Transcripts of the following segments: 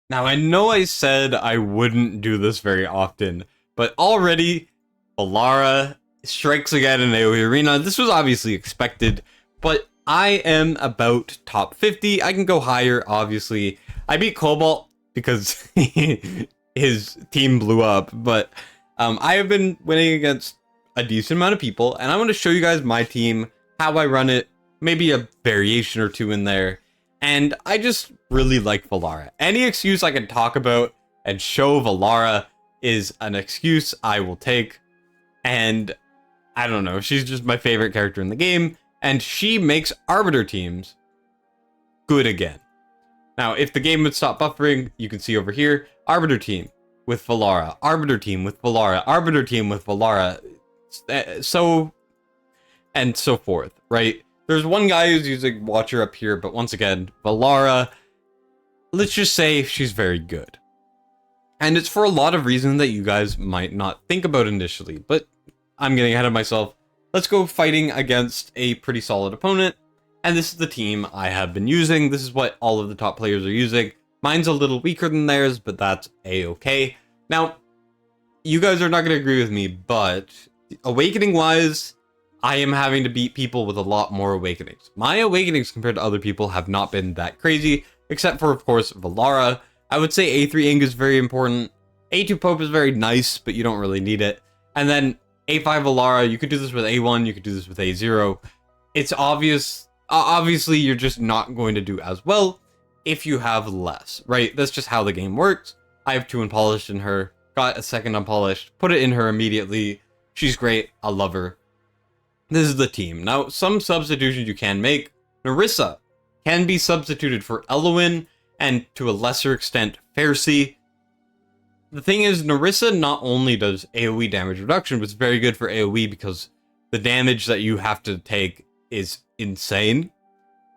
Now, I know I said I wouldn't do this very often, but already Valara strikes again in AoE Arena. This was obviously expected, but I am about top 50. I can go higher, obviously. I beat Cobalt because his team blew up, but I have been winning against a decent amount of people, and I want to show you guys my team, how I run it, maybe a variation or two in there. And I just really like Valara. Any excuse I can talk about and show Valara is an excuse I will take. And I don't know, she's just my favorite character in the game, and she makes Arbiter teams good again. Now, if the game would stop buffering, you can see over here, Arbiter team with Valara, Arbiter team with Valara, Arbiter team with Valara, so and so forth, right? There's one guy who's using Watcher up here, but once again, Valara, let's just say she's very good. And it's for a lot of reasons that you guys might not think about initially, but I'm getting ahead of myself. Let's go fighting against a pretty solid opponent. And this is the team I have been using. This is what all of the top players are using. Mine's a little weaker than theirs, but that's a-okay. Now, you guys are not going to agree with me, but awakening-wise, I am having to beat people with a lot more awakenings. My awakenings compared to other people have not been that crazy, except for, of course, Valara. I would say A3 Ing is very important. A2 Pope is very nice, but you don't really need it. And then A5 Valara, you could do this with A1, you could do this with A0. It's obvious, obviously you're just not going to do as well if you have less, right? That's just how the game works. I have 2 Unpolished in her, got a second Unpolished, put it in her immediately. She's great, I love her. This is the team. Now, some substitutions you can make. Narissa can be substituted for Eloin, and to a lesser extent, Pharisee. The thing is, Narissa not only does AoE damage reduction, but it's very good for AoE because the damage that you have to take is insane.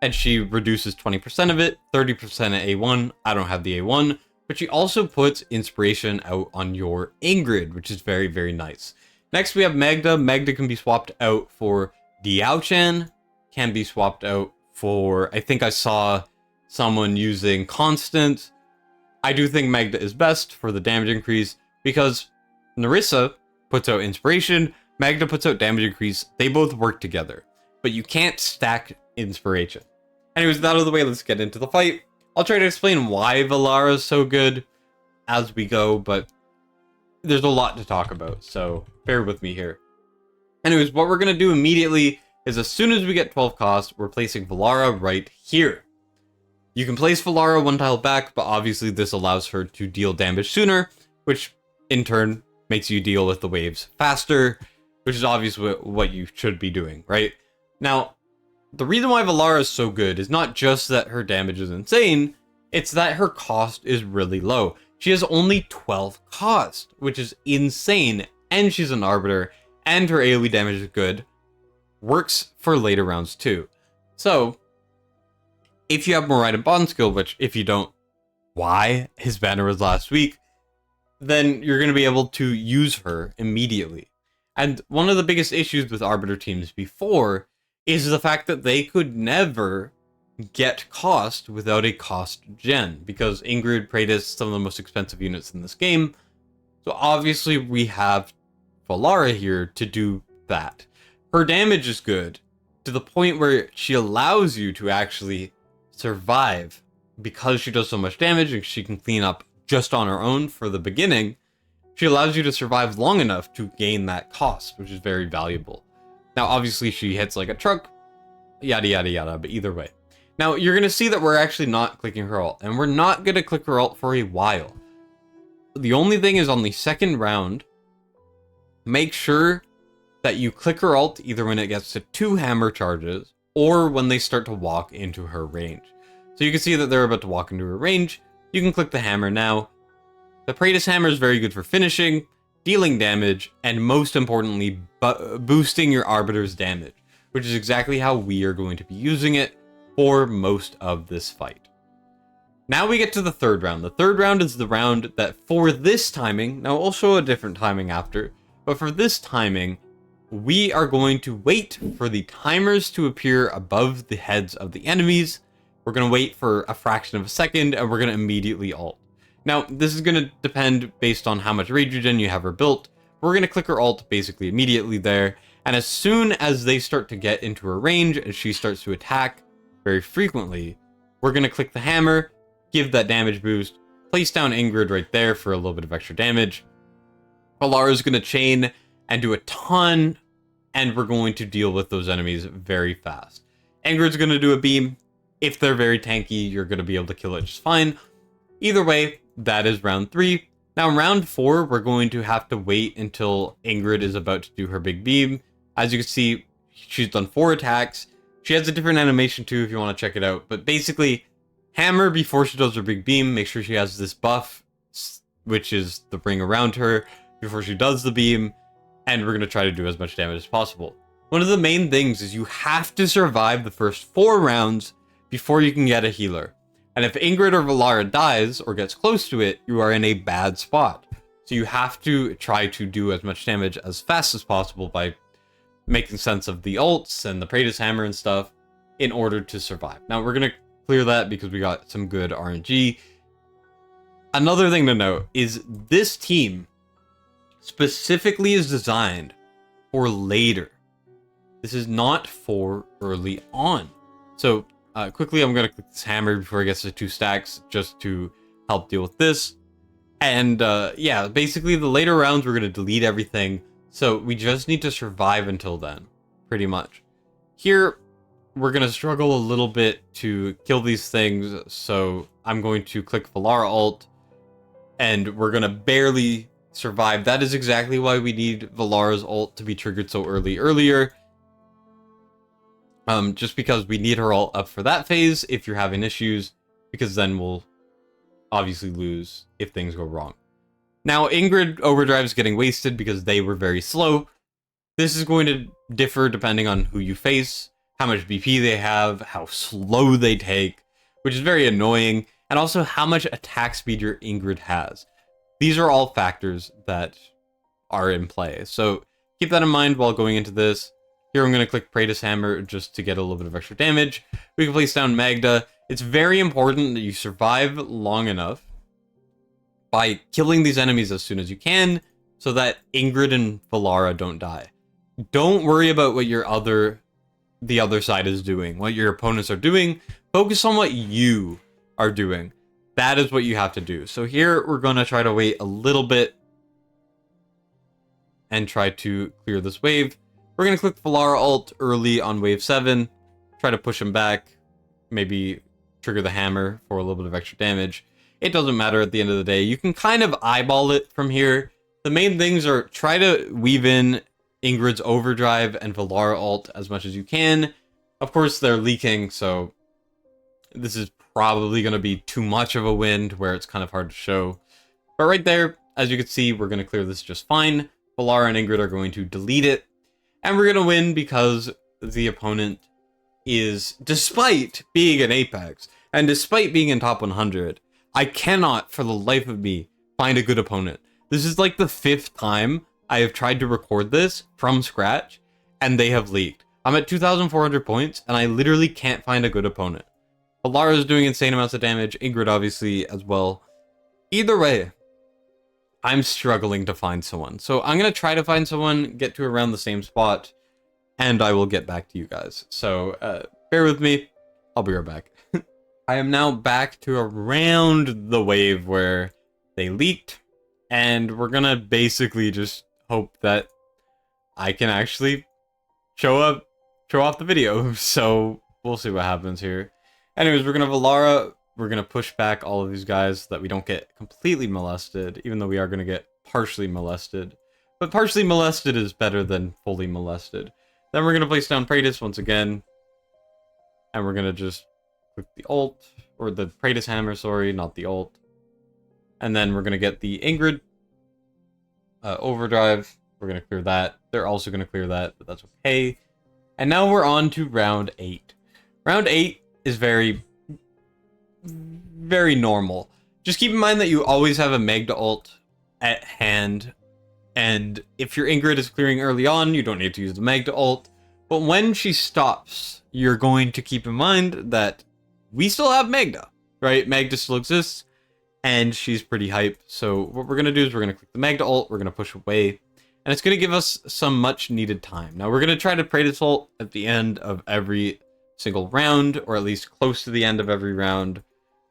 And she reduces 20% of it, 30% at A1. I don't have the A1. But she also puts Inspiration out on your Ingrid, which is very, very nice. Next, we have Magda. Magda can be swapped out for Diao-chan. Can be swapped out for, I think I saw someone using Constant. I do think Magda is best for the damage increase because Narissa puts out Inspiration, Magda puts out damage increase. They both work together, but you can't stack Inspiration. Anyways, with that out of the way, let's get into the fight. I'll try to explain why Valara is so good as we go, but there's a lot to talk about, so bear with me here. Anyways, what we're going to do immediately is as soon as we get 12 cost, we're placing Valara right here. You can place Valara 1 tile back, but obviously this allows her to deal damage sooner, which in turn makes you deal with the waves faster, which is obviously what you should be doing, right? Now, the reason why Valara is so good is not just that her damage is insane, it's that her cost is really low. She has only 12 cost, which is insane, and she's an Arbiter, and her AoE damage is good. Works for later rounds too. So, if you have Morite and Bond skill, which if you don't, why? His banner was last week, then you're going to be able to use her immediately. And one of the biggest issues with Arbiter teams before is the fact that they could never get cost without a cost gen, because Ingrid, Praetus, some of the most expensive units in this game. So obviously we have Valara here to do that. Her damage is good to the point where she allows you to actually survive because she does so much damage and she can clean up just on her own for the beginning. She allows you to survive long enough to gain that cost, which is very valuable. Now, obviously she hits like a truck, yada, yada, yada, but either way. Now, you're going to see that we're actually not clicking her ult, and we're not going to click her ult for a while. The only thing is on the second round, make sure that you click her ult either when it gets to 2 hammer charges or when they start to walk into her range. So you can see that they're about to walk into her range. You can click the hammer now. The Praetus hammer is very good for finishing, dealing damage, and most importantly, boosting your Arbiter's damage, which is exactly how we are going to be using it for most of this fight. Now we get to the third round. The third round is the round that for this timing, now I'll show a different timing after, but for this timing, we are going to wait for the timers to appear above the heads of the enemies. We're going to wait for a fraction of a second, and we're going to immediately ult. Now, this is going to depend based on how much rage regen you have her built. We're going to click her ult basically immediately there, and as soon as they start to get into her range and she starts to attack very frequently, we're going to click the hammer, give that damage boost, place down Ingrid right there for a little bit of extra damage. Valara is going to chain and do a ton, and we're going to deal with those enemies very fast. Ingrid's going to do a beam. If they're very tanky, you're going to be able to kill it just fine. Either way, that is round 3. Now, round 4, we're going to have to wait until Ingrid is about to do her big beam. As you can see, she's done 4 attacks. She has a different animation too if you want to check it out. But basically, hammer before she does her big beam. Make sure she has this buff, which is the ring around her, before she does the beam. And we're going to try to do as much damage as possible. One of the main things is you have to survive the first 4 rounds before you can get a healer. And if Ingrid or Valara dies or gets close to it, you are in a bad spot. So you have to try to do as much damage as fast as possible by making sense of the ults and the Praetor's Hammer and stuff in order to survive. Now we're going to clear that because we got some good RNG. Another thing to note is this team specifically is designed for later. This is not for early on. So quickly, I'm going to click this hammer before it gets to 2 stacks just to help deal with this. And yeah, basically the later rounds, we're going to delete everything. So we just need to survive until then, pretty much. Here, we're going to struggle a little bit to kill these things. So I'm going to click Valara ult, and we're going to barely survive. That is exactly why we need Valara's ult to be triggered so earlier. Just because we need her ult up for that phase if you're having issues, because then we'll obviously lose if things go wrong. Now, Ingrid overdrive is getting wasted because they were very slow. This is going to differ depending on who you face, how much BP they have, how slow they take, which is very annoying, and also how much attack speed your Ingrid has. These are all factors that are in play, so keep that in mind while going into this. Here I'm going to click Praetor's Hammer just to get a little bit of extra damage. We can place down Magda. It's very important that you survive long enough by killing these enemies as soon as you can so that Ingrid and Valara don't die. Don't worry about what the other side is doing, what your opponents are doing. Focus on what you are doing. That is what you have to do. So here we're going to try to wait a little bit and try to clear this wave. We're going to click Valara ult early on wave 7, try to push him back, maybe trigger the hammer for a little bit of extra damage. It doesn't matter at the end of the day. You can kind of eyeball it from here. The main things are try to weave in Ingrid's overdrive and Valara ult as much as you can. Of course, they're leaking, so this is probably going to be too much of a win to where it's kind of hard to show. But right there, as you can see, we're going to clear this just fine. Valara and Ingrid are going to delete it. And we're going to win because the opponent is, despite being an Apex, and despite being in top 100, I cannot, for the life of me, find a good opponent. This is like the 5th time I have tried to record this from scratch, and they have leaked. I'm at 2,400 points, and I literally can't find a good opponent. Valara is doing insane amounts of damage, Ingrid obviously as well. Either way, I'm struggling to find someone. So I'm going to try to find someone, get to around the same spot, and I will get back to you guys. So bear with me. I'll be right back. I am now back to around the wave where they leaked, and we're going to basically just hope that I can actually show off the video. So we'll see what happens here. Anyways, we're going to Valara. We're going to push back all of these guys so that we don't get completely molested, even though we are going to get partially molested. But partially molested is better than fully molested. Then we're going to place down Praetor's once again. And we're going to just click the ult, or the Praetor's Hammer, sorry, not the ult. And then we're going to get the Ingrid overdrive. We're going to clear that. They're also going to clear that, but that's okay. And now we're on to round 8. Round 8 is very normal. Just keep in mind that you always have a Magda ult at hand, and if your Ingrid is clearing early on, you don't need to use the Magda ult. But when she stops, you're going to keep in mind that we still have Magda, right? Magda still exists, and she's pretty hype. So what we're going to do is we're going to click the Magda ult, we're going to push away, and it's going to give us some much needed time. Now we're going to try to Praetus ult at the end of every single round, or at least close to the end of every round,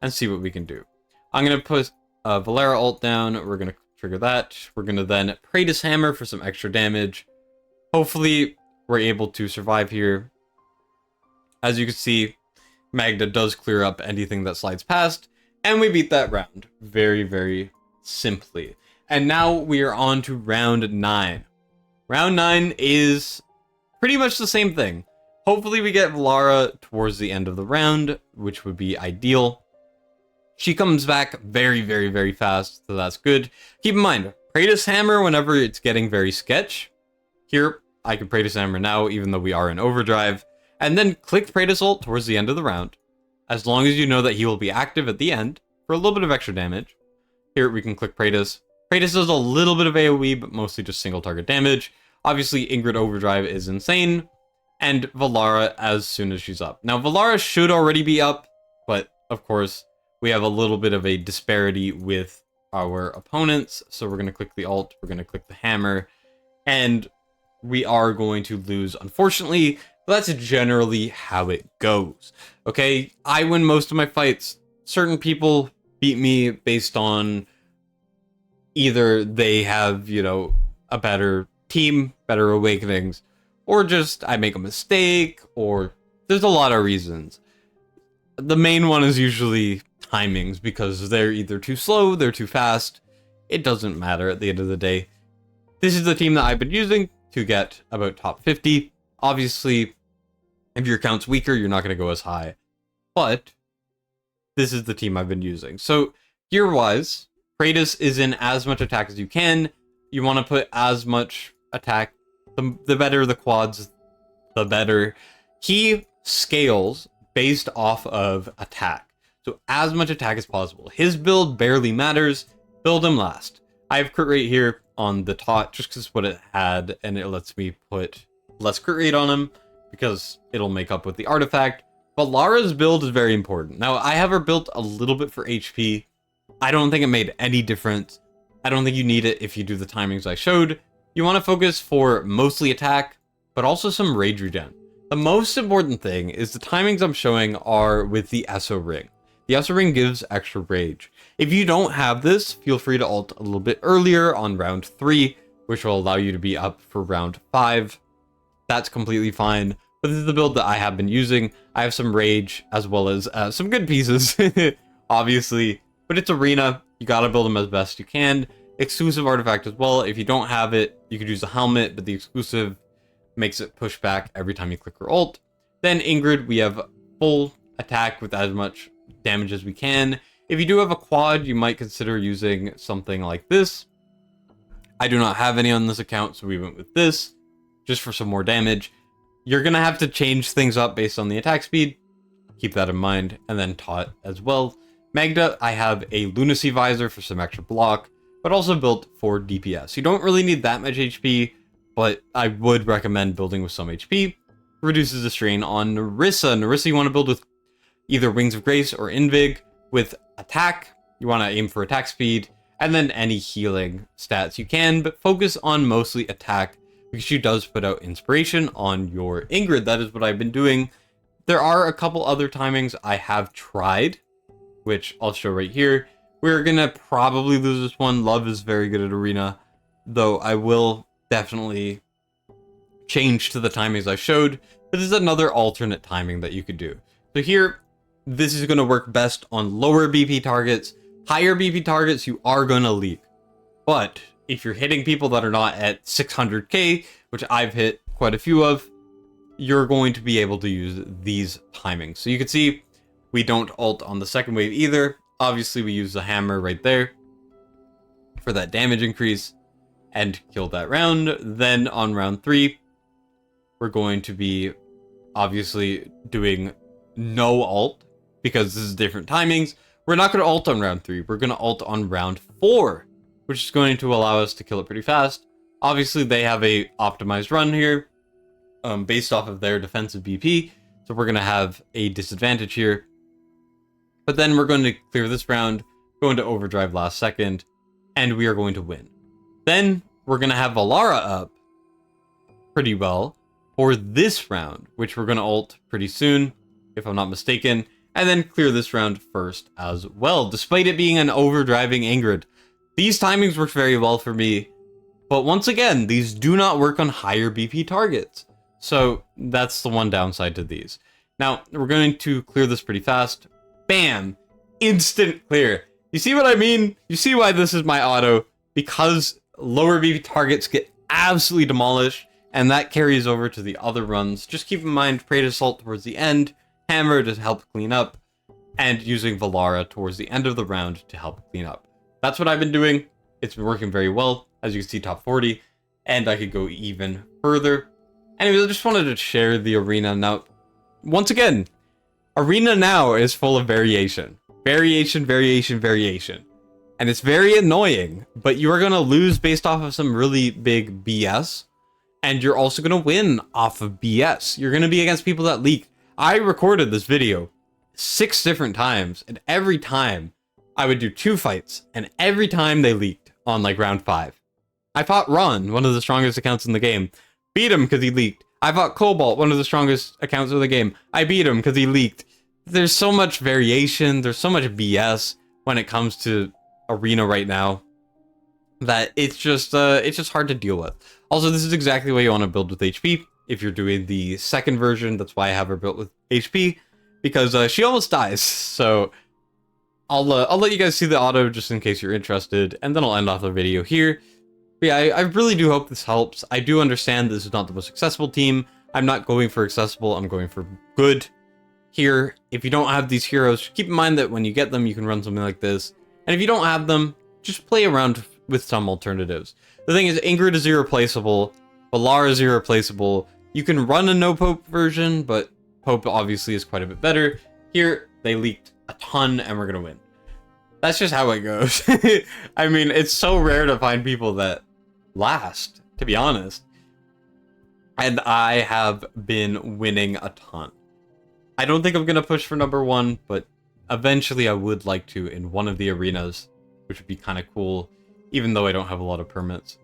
and see what we can do. I'm going to put Valara ult down, we're going to trigger that, we're going to then Praetus hammer for some extra damage. Hopefully we're able to survive here. As you can see, Magda does clear up anything that slides past, and we beat that round very, very simply. And now we are on to round 9. Round 9 is pretty much the same thing. Hopefully we get Valara towards the end of the round, which would be ideal. She comes back very, very, very fast, so that's good. Keep in mind, Praetus hammer whenever it's getting very sketch. Here, I can Praetus hammer now, even though we are in overdrive. And then click Praetus ult towards the end of the round, as long as you know that he will be active at the end for a little bit of extra damage. Here we can click Praetus. Praetus does a little bit of AoE, but mostly just single target damage. Obviously, Ingrid overdrive is insane, and Valara as soon as she's up. Now, Valara should already be up, but of course, we have a little bit of a disparity with our opponents. So we're going to click the ult, we're going to click the hammer, and we are going to lose, unfortunately. But that's generally how it goes. Okay, I win most of my fights. Certain people beat me based on either they have, you know, a better team, better awakenings, or just I make a mistake, or there's a lot of reasons. The main one is usually timings, because they're either too slow, they're too fast. It doesn't matter at the end of the day. This is the team that I've been using to get about top 50. Obviously, if your account's weaker, you're not going to go as high. But this is the team I've been using. So gear-wise, Praetus is in as much attack as you can. You want to put as much attack. The better the quads, the better. He scales based off of attack. So as much attack as possible. His build barely matters. Build him last. I have crit rate here on the top just because what it had, and it lets me put less crit rate on him, because it'll make up with the artifact. But Lara's build is very important. Now, I have her built a little bit for HP. I don't think it made any difference. I don't think you need it if you do the timings I showed. You want to focus for mostly attack, but also some rage regen. The most important thing is the timings I'm showing are with the ESO ring. The ESO ring gives extra rage. If you don't have this, feel free to ult a little bit earlier on round 3, which will allow you to be up for round 5. That's completely fine, but this is the build that I have been using. I have some rage, as well as some good pieces, obviously, but it's arena. You gotta build them as best you can. Exclusive artifact as well. If you don't have it, you could use the helmet, but the exclusive makes it push back every time you click your ult. Then Ingrid, we have full attack with as much damage as we can. If you do have a quad, you might consider using something like this. I do not have any on this account, so we went with this, just for some more damage. You're going to have to change things up based on the attack speed. Keep that in mind. And then Taught as well. Magda, I have a Lunacy Visor for some extra block, but also built for DPS. You don't really need that much HP, but I would recommend building with some HP. Reduces the strain on Narissa. Narissa you want to build with either Wings of Grace or Invig. With attack, you want to aim for attack speed, and then any healing stats you can, but focus on mostly attack, because she does put out inspiration on your Ingrid. That is what I've been doing. There are a couple other timings I have tried, which I'll show right here. We're gonna probably lose this one. Love is very good at arena, though I will definitely change to the timings I showed. But this is another alternate timing that you could do. So here, this is gonna work best on lower BP targets. Higher BP targets, you are gonna leak. But if you're hitting people that are not at 600k, which I've hit quite a few of, you're going to be able to use these timings. So you can see we don't ult on the second wave either. Obviously, we use the hammer right there for that damage increase and kill that round. Then on round 3, we're going to be obviously doing no ult because this is different timings. We're not going to ult on round 3. We're going to ult on round 4, which is going to allow us to kill it pretty fast. Obviously, they have a optimized run here based off of their defensive BP. So we're going to have a disadvantage here. But then we're going to clear this round. go into overdrive last second, and we are going to win. Then we're going to have Valara up pretty well for this round, which we're going to ult pretty soon, if I'm not mistaken, and then clear this round first as well, despite it being an overdriving Ingrid. These timings worked very well for me, but once again, these do not work on higher BP targets. So that's the one downside to these. Now, we're going to clear this pretty fast. Bam! Instant clear. You see what I mean? You see why this is my auto? Because lower BP targets get absolutely demolished, and that carries over to the other runs. Just keep in mind, Prey Assault towards the end, Hammer to help clean up, and using Valara towards the end of the round to help clean up. That's what I've been doing. It's been working very well, as you can see, top 40, and I could go even further. Anyways, I just wanted to share the arena. Now, once again, arena now is full of variation. Variation, variation, variation. And it's very annoying, but you are going to lose based off of some really big BS, and you're also going to win off of BS. You're going to be against people that leak. I recorded this video 6 different times, and every time I would do 2 fights, and every time they leaked on like round 5. I fought Ron, one of the strongest accounts in the game. Beat him because he leaked. I fought Cobalt, one of the strongest accounts of the game. I beat him because he leaked. There's so much variation, there's so much BS when it comes to arena right now that it's just hard to deal with. Also, this is exactly what you want to build with HP. If you're doing the second version, that's why I have her built with HP, because she almost dies. So I'll let you guys see the auto just in case you're interested, and then I'll end off the video here. But yeah, I really do hope this helps. I do understand this is not the most accessible team. I'm not going for accessible, I'm going for good here. If you don't have these heroes, keep in mind that when you get them, you can run something like this. And if you don't have them, just play around with some alternatives. The thing is, Ingrid is irreplaceable, Valara is irreplaceable. You can run a no Pope version, but Pope obviously is quite a bit better. Here, they leaked a ton, and we're gonna win. That's just how it goes. I mean, it's so rare to find people that last, to be honest. And I have been winning a ton. I don't think I'm gonna push for number 1, but eventually I would like to in one of the arenas, which would be kind of cool, even though I don't have a lot of permits.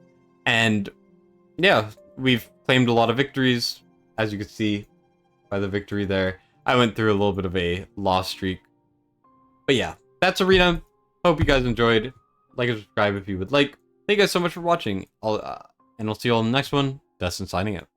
And yeah, we've claimed a lot of victories, as you can see by the victory there. I went through a little bit of a loss streak. But yeah, that's arena. Hope you guys enjoyed. Like and subscribe if you would like. Thank you guys so much for watching. And I'll see you all in the next one. Destined signing out.